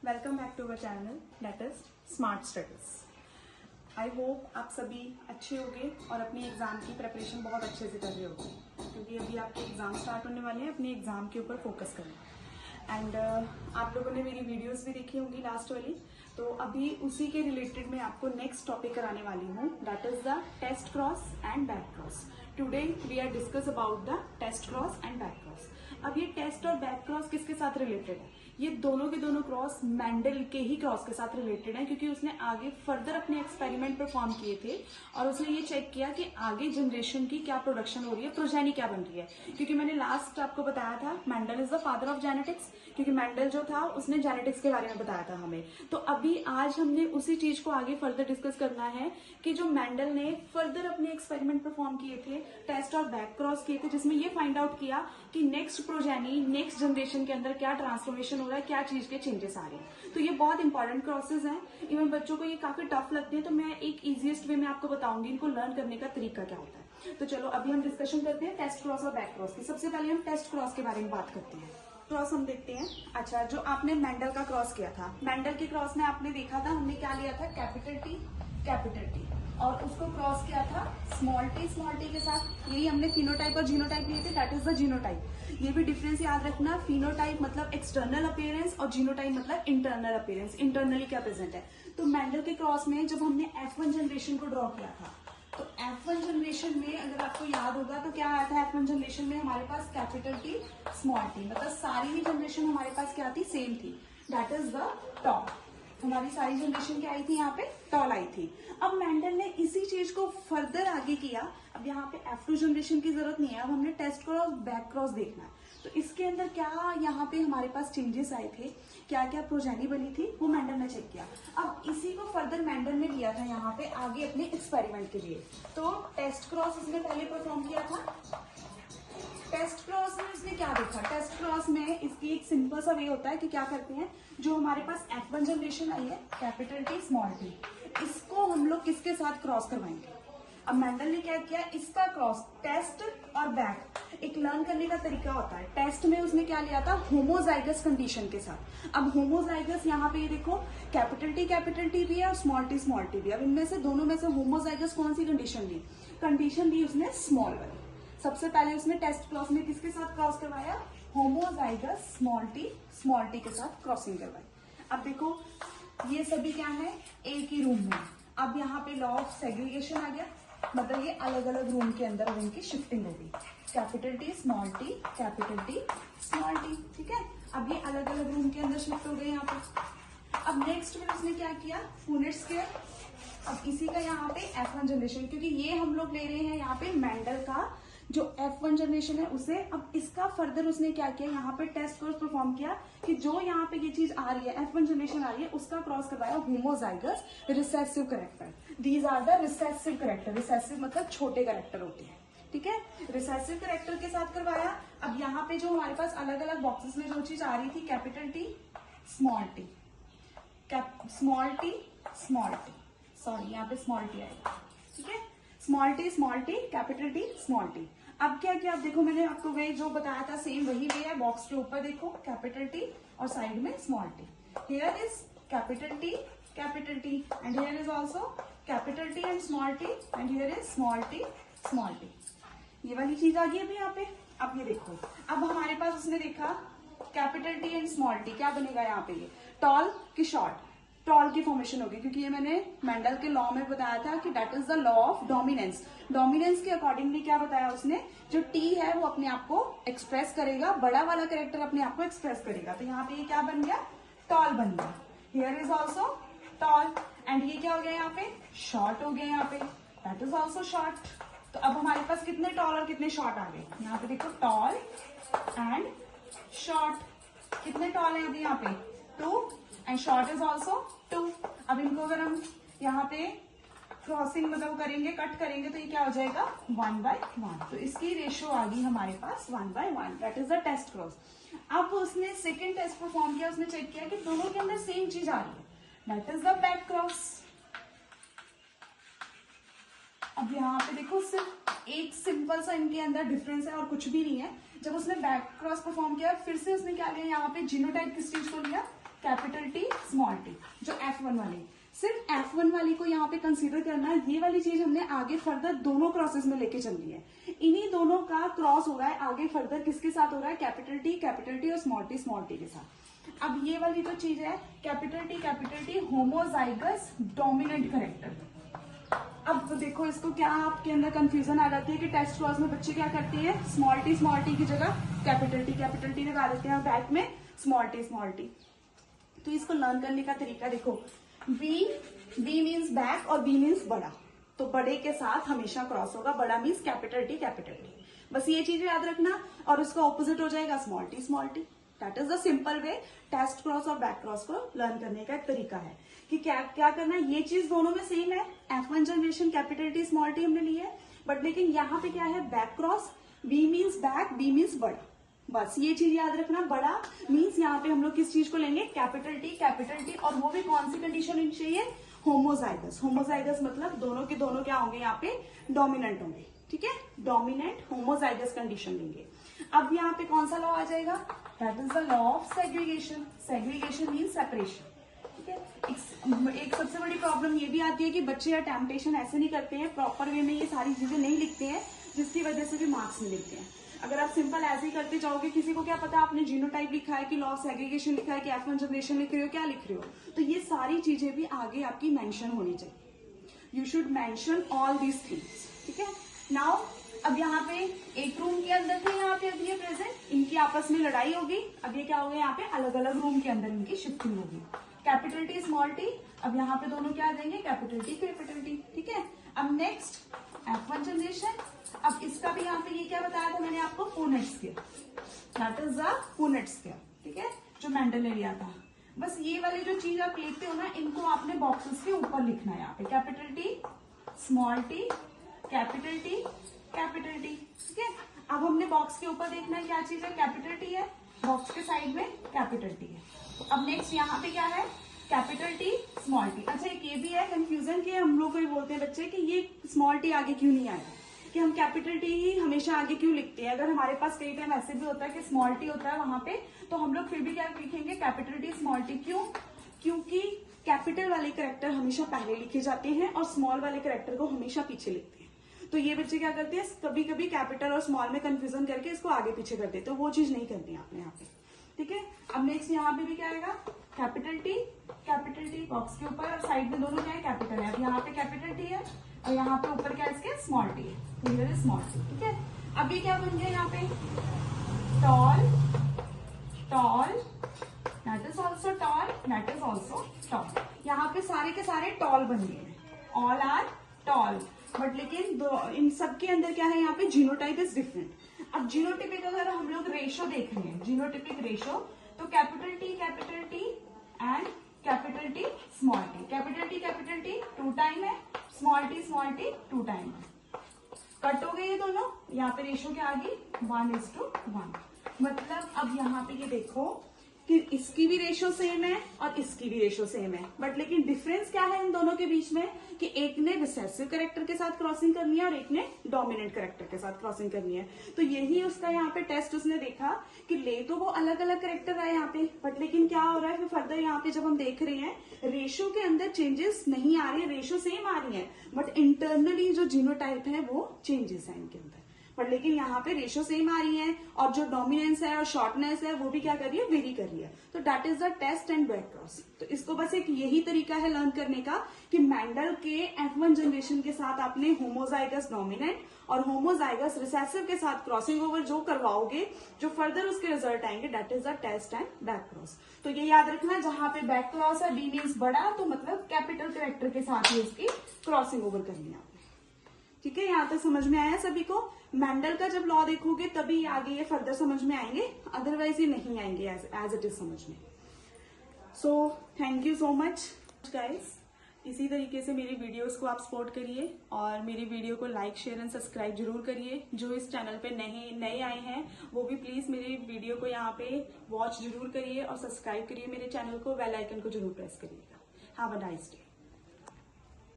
Welcome back to our channel that is smart studies. I hope आप सभी अच्छे होंगे और अपनी एग्जाम की प्रिपरेशन बहुत अच्छे से कर रहे होंगे, क्योंकि अभी आपके एग्जाम स्टार्ट होने वाले हैं। अपने एग्जाम के ऊपर फोकस करें। एंड आप लोगों ने मेरी वीडियोस भी देखी होंगी लास्ट वाली, तो अभी उसी के रिलेटेड मैं आपको नेक्स्ट टॉपिक कराने वाली हूँ, that is the test cross and back cross. Today we are discuss about the test cross and back cross. अब ये टेस्ट और बैक क्रॉस किसके साथ रिलेटेड है? ये दोनों के दोनों क्रॉस मेंडल के ही क्रॉस के साथ रिलेटेड है, क्योंकि उसने आगे फर्दर अपने एक्सपेरिमेंट परफॉर्म किए थे और उसने ये चेक किया कि आगे जनरेशन की क्या प्रोडक्शन हो रही है, प्रोजेनी क्या बन रही है। क्योंकि मैंने लास्ट आपको बताया था Mendel is the father of genetics, क्योंकि मेंडल जो था उसने जेनेटिक्स के बारे में बताया था हमें। तो अभी आज हमने उसी चीज को आगे फर्दर डिस्कस करना है कि जो मेंडल ने फर्दर अपने एक्सपेरिमेंट परफॉर्म किए थे, टेस्ट और बैक क्रॉस किए थे, जिसमें ये फाइंड आउट किया कि नेक्स्ट प्रोजेनी नेक्स्ट जनरेशन के अंदर क्या ट्रांसफॉर्मेशन हो रहा है, क्या चीज के चेंजेस आ रहे हैं। तो ये बहुत इंपॉर्टेंट क्रॉसेस हैं। इवन बच्चों को ये काफी टफ लगते हैं, तो मैं एक इजीएस्ट वे में आपको बताऊंगी इनको लर्न करने का तरीका क्या होता है। तो चलो अभी हम डिस्कशन करते हैं टेस्ट क्रॉस और बैक क्रॉस की। सबसे पहले हम टेस्ट क्रॉस के बारे में बात करते हैं। क्रॉस हम देखते हैं। अच्छा, जो आपने मेंडल का क्रॉस किया था, मेंडल के क्रॉस में आपने देखा था हमने क्या लिया था, कैपिटल टी, और उसको क्रॉस किया था स्मॉल टी के साथ। यही हमने फिनोटाइप और जीनोटाइप लिए थे, दैट इज द जीनोटाइप। ये भी डिफरेंस याद रखना, फिनोटाइप मतलब एक्सटर्नल अपीयरेंस और जीनोटाइप मतलब इंटरनल अपीयरेंस, इंटरनली क्या प्रेजेंट है। तो मेंडल के क्रॉस में जब हमने F1 जनरेशन को ड्रॉ किया था, तो F1 जनरेशन में अगर आपको याद होगा तो क्या आया था, F1 जनरेशन में हमारे पास कैपिटल टी स्मॉल टी, मतलब सारी ही जनरेशन हमारे पास क्या थी, सेम थी, दैट इज द टॉप। हमारी सारी जनरेशन क्या आई थी, यहाँ पे टॉल आई थी। अब मेंडल ने इसी चीज को फर्दर आगे किया। अब यहाँ पे F2 जनरेशन की जरूरत नहीं है, अब हमने टेस्ट क्रॉस बैक क्रॉस देखना है। तो इसके अंदर क्या यहाँ पे हमारे पास चेंजेस आए थे, क्या क्या प्रोजेनी बनी थी, वो मेंडल ने चेक किया। अब इसी को फर्दर मेंडल ने लिया था यहाँ पे आगे अपने एक्सपेरिमेंट के लिए। तो टेस्ट क्रॉस इसने पहले परफॉर्म किया था। टेस्ट क्रॉस में इसने क्या देखा, टेस्ट क्रॉस में इसकी एक सिंपल सा वे होता है कि क्या करते हैं, जो हमारे पास F1 जनरेशन आई है कैपिटल टी स्मॉल टी, इसको हम लोग किसके साथ क्रॉस करवाएंगे। अब मेंडल ने क्या किया, इसका क्रॉस टेस्ट और बैक एक लर्न करने का तरीका होता है। टेस्ट में उसने क्या लिया था, होमोजाइगस कंडीशन के साथ। अब होमोजाइगस यहाँ पे ये देखो कैपिटल टी भी है और स्मॉल टी भी। अब इनमें से दोनों में से होमोजाइगस कौन सी कंडीशन ली उसने, स्मॉल वाली। सबसे पहले उसने टेस्ट क्रॉस में किसके साथ क्रॉस करवाया, होमोजाइगस स्मॉल टी के साथ क्रॉसिंग करवाई। अब देखो ये सभी क्या है, एक ही रूम में। अब यहाँ पे लॉ ऑफ सेग्रीगेशन आ गया, मतलब ये अलग अलग रूम के अंदर इनकी शिफ्टिंग होगी, capital T small T, capital T small T, ठीक है। अब ये अलग अलग रूम के अंदर शिफ्ट हो गए यहाँ पे। अब नेक्स्ट में उसने क्या किया, पुनेट स्क्वायर। अब इसी का यहाँ पे F1 जनरेशन, क्योंकि ये हम लोग ले रहे हैं यहाँ पे मेंडल का जो F1 जनरेशन है उसे। अब इसका फर्दर उसने क्या किया, यहाँ पे टेस्ट क्रॉस परफॉर्म किया कि जो यहाँ पे ये चीज आ रही है, F1 जनरेशन आ रही है, उसका क्रॉस करवाया homozygous recessive character. These are the recessive character. Recessive मतलब छोटे कैरेक्टर होते हैं, ठीक है। रिसेसिव कैरेक्टर के साथ करवाया। अब यहाँ पे जो हमारे पास अलग अलग बॉक्सेस में जो चीज आ रही थी, capital T small T, sorry यहाँ पे स्मॉल टी आएगा, ठीक है। Small T capital T small T. अब क्या किया, अब देखो मैंने आपको वही जो बताया था सेम वही वे है। बॉक्स के ऊपर देखो कैपिटल टी और साइड में small T. Here is capital T and here is also capital T and small T and here is small T. ये वाली चीज आ गई अभी यहाँ पे। अब ये देखो, अब हमारे पास उसने देखा capital T and small T, क्या बनेगा यहाँ पे, ये टॉल की शॉर्ट, टॉल की फॉर्मेशन होगी, क्योंकि ये मैंने मेंडल के लॉ में बताया था कि that is the law of dominance. Dominance के अकॉर्डिंगली क्या बताया उसने, जो टी है वो अपने आप को एक्सप्रेस करेगा, बड़ा वाला कैरेक्टर अपने आप को एक्सप्रेस करेगा। तो यहाँ पे ये क्या बन गया, टॉल बन गया। Here is also tall and ये क्या हो गया, यहाँ पे शॉर्ट हो गया, यहाँ पे दैट इज ऑल्सो शॉर्ट। तो अब हमारे पास कितने टॉल और कितने शॉर्ट आ गए, यहाँ पे देखो टॉल एंड शॉर्ट। कितने टॉल है अभी यहाँ पे, 2 एंड शॉर्ट इज ऑल्सो 2। अब इनको अगर हम यहाँ पे क्रॉसिंग मतलब करेंगे, कट करेंगे, तो ये क्या हो जाएगा 1/1। तो इसकी रेशियो आ गई हमारे पास 1/1, that is the test cross. अब उसने सेकेंड टेस्ट परफॉर्म किया, उसने चेक किया कि दोनों के अंदर सेम चीज आ रही है, that is the back cross. अब यहाँ पे देखो सिर्फ एक सिंपल सा इनके अंदर डिफरेंस है और कुछ भी नहीं है। जब उसने बैक क्रॉस परफॉर्म किया, फिर से उसने क्या लिया, यहाँ पे जीनोटाइप किस चीज को लिया, कैपिटल टी स्मॉल टी, जो F1 वाली, सिर्फ F1 वाली को यहाँ पे कंसीडर करना। ये वाली चीज हमने आगे फर्दर दोनों क्रॉसेस में लेके चलनी है। इन्हीं दोनों का क्रॉस हो रहा है आगे फर्दर किसके साथ हो रहा है, कैपिटल टी और स्मॉल टी के साथ। अब ये वाली जो चीज है capital T homozygous dominant character. अब देखो इसको क्या आपके अंदर कंफ्यूजन आ जाती है कि टेस्ट क्रॉस में बच्चे क्या करते हैं, स्मॉल टी की जगह कैपिटल टी लगा देते हैं, बैक में स्मॉल टी। तो इसको लर्न करने का तरीका देखो, बी मीन्स बैक और बी मीन्स बड़ा, तो बड़े के साथ हमेशा क्रॉस होगा, बड़ा मीन्स कैपिटल टी। बस ये चीज याद रखना, और उसका ऑपोजिट हो जाएगा small T. That is the simple way test cross और बैक क्रॉस को लर्न करने का एक तरीका है कि क्या करना है। ये चीज दोनों में सेम है, F1 generation capital T small T हमने ली है, बट लेकिन यहाँ पे क्या है, back cross, B means back, B means बड़ा। बस ये चीज याद रखना, बड़ा मीन्स यहाँ पे हम लोग किस चीज को लेंगे, कैपिटल टी, और वो भी कौन सी कंडीशन होनी चाहिए, होमोजाइगस मतलब दोनों के दोनों क्या होंगे, यहाँ पे डोमिनेंट होंगे, ठीक है, डोमिनेंट होमोजाइगस कंडीशन लेंगे। अब यहाँ पे कौन सा लॉ आ जाएगा, that is the law of segregation means separation, ठीक है। एक सबसे बड़ी प्रॉब्लम ये भी आती है कि बच्चे अटेम्पटेशन ऐसे नहीं करते हैं, प्रॉपर वे में ये सारी चीजें नहीं लिखते हैं, जिसकी वजह से भी मार्क्स नहीं लिखते हैं। अगर आप सिंपल ऐसे ही करते जाओगे, किसी को क्या पता आपने जीनोटाइप लिखा है कि लॉ ऑफ सेग्रीगेशन लिखा है कि F1 जनरेशन लिख रहे हो, क्या लिख रहे हो, तो ये सारी चीजें भी आगे आपकी मेंशन होनी चाहिए। You should mention all these things, ठीक है। नाउ अब यहाँ पे एक रूम के अंदर थे, यहाँ पे अभी ये प्रेजेंट, इनकी आपस में लड़ाई होगी, अब ये क्या हो गया, यहाँ पे अलग अलग रूम के अंदर इनकी शिफ्टिंग होगी, कैपिटल टी स्मॉल टी। अब यहाँ पे दोनों क्या देंगे, कैपिटल टी, ठीक है। अब नेक्स्ट F1 जनरेशन, अब इसका भी यहाँ पे ये क्या बताया था मैंने आपको, Punnett square, that is the Punnett square, ठीक है, जो मेंडल ने लिया था। बस ये वाली जो चीज आप लिखते हो ना, इनको आपने बॉक्सेस के ऊपर लिखना है, यहाँ पे capital T small T, capital T, ठीक है। अब हमने बॉक्स के ऊपर देखना है क्या चीज है, कैपिटल टी है, बॉक्स के साइड में कैपिटल टी है। अब नेक्स्ट यहाँ पे क्या है, कैपिटल टी स्मॉल टी। अच्छा एक ये भी है कंफ्यूजन कि हम लोग को बोलते हैं बच्चे कि ये स्मॉल टी आगे क्यों नहीं आया, कि हम कैपिटल टी ही हमेशा आगे क्यों लिखते हैं। अगर हमारे पास कई टाइम ऐसे भी होता है कि स्मॉल टी होता है वहां पे, तो हम लोग फिर भी क्या लिखेंगे, कैपिटल टी स्मॉल टी। क्यों, क्योंकि कैपिटल वाले कैरेक्टर हमेशा पहले लिखे जाते हैं और स्मॉल वाले कैरेक्टर को हमेशा पीछे लिखते हैं। तो ये बच्चे क्या करते हैं, कभी कभी कैपिटल और स्मॉल में कंफ्यूजन करके इसको आगे पीछे कर देते, तो वो चीज नहीं करनी है आपने यहाँ पे, ठीक है। अब नेक्स्ट यहाँ पे भी क्या आएगा, कैपिटल टी बॉक्स के ऊपर, और साइड में दोनों क्या है, कैपिटल है। अब यहाँ पे कैपिटल टी है और यहाँ पे ऊपर क्या है इसके, स्मॉल टी है, स्मॉल टी, ठीक है। अब ये क्या बन गया यहाँ पे, tall, that is also tall, यहाँ पे सारे के सारे टॉल बन गए, ऑल आर टॉल, बट लेकिन इन सबके अंदर क्या है, यहाँ पे जीनोटाइप इज डिफरेंट। अब जीनोटिपिक अगर हम लोग रेशो देख रहे हैं, जीनोटिपिक रेशो, तो capital T and capital T small T, capital T 2 time है, स्मॉल टी 2 टाइम है, कट हो गए ये दोनों, यहाँ पे रेशो क्या आ गई, 1:1। मतलब अब यहाँ पे ये देखो कि इसकी भी रेशो सेम है और इसकी भी रेशो सेम है, बट लेकिन डिफरेंस क्या है इन दोनों के बीच में, कि एक ने रिसेसिव कैरेक्टर के साथ क्रॉसिंग करनी है और एक ने डोमिनेंट कैरेक्टर के साथ क्रॉसिंग करनी है। तो यही उसका यहाँ पे टेस्ट उसने देखा कि ले तो वो अलग अलग कैरेक्टर आए यहाँ पे, बट लेकिन क्या हो रहा है फिर फर्दर यहाँ पे जब हम देख रहे हैं, रेशो के अंदर चेंजेस नहीं आ रही है, रेशो सेम आ रही है, बट इंटरनली जो जीनोटाइप है वो चेंजेस है इनके अंदर। पर लेकिन यहाँ पे रेशो सेम आ रही है और जो डोमिनेंस है और शॉर्टनेस है वो भी क्या कर रही है, वेरी कर रही है। तो that is the test and back cross. तो इसको बस एक यही तरीका है लर्न करने का कि मेंडल के F1 जनरेशन के साथ आपने होमोजाइगस डोमिनेंट और होमोजाइगस रिसेसिव के साथ क्रॉसिंग ओवर जो करवाओगे, जो फर्दर उसके रिजल्ट आएंगे, that is the test and back cross. तो ये याद रखना, जहां पे बैक क्रॉस है, बी मीन्स बड़ा, तो मतलब कैपिटल कैरेक्टर के साथ ही उसकी क्रॉसिंग ओवर करनी है आपने। ठीक है, यहाँ तक समझ में आया सभी को। मेंडल का जब लॉ देखोगे तभी आगे ये फर्दर समझ में आएंगे, अदरवाइज ये नहीं आएंगे एज इट इज समझ में। So thank you so much guys. इसी तरीके से मेरी वीडियोस को आप सपोर्ट करिए और मेरी वीडियो को लाइक शेयर एंड सब्सक्राइब जरूर करिए। जो इस चैनल पे नए आए हैं वो भी प्लीज मेरी वीडियो को यहाँ पे वॉच जरूर करिए और सब्सक्राइब करिए मेरे चैनल को, बेल आइकन को जरूर प्रेस करिएगा। Have a nice day.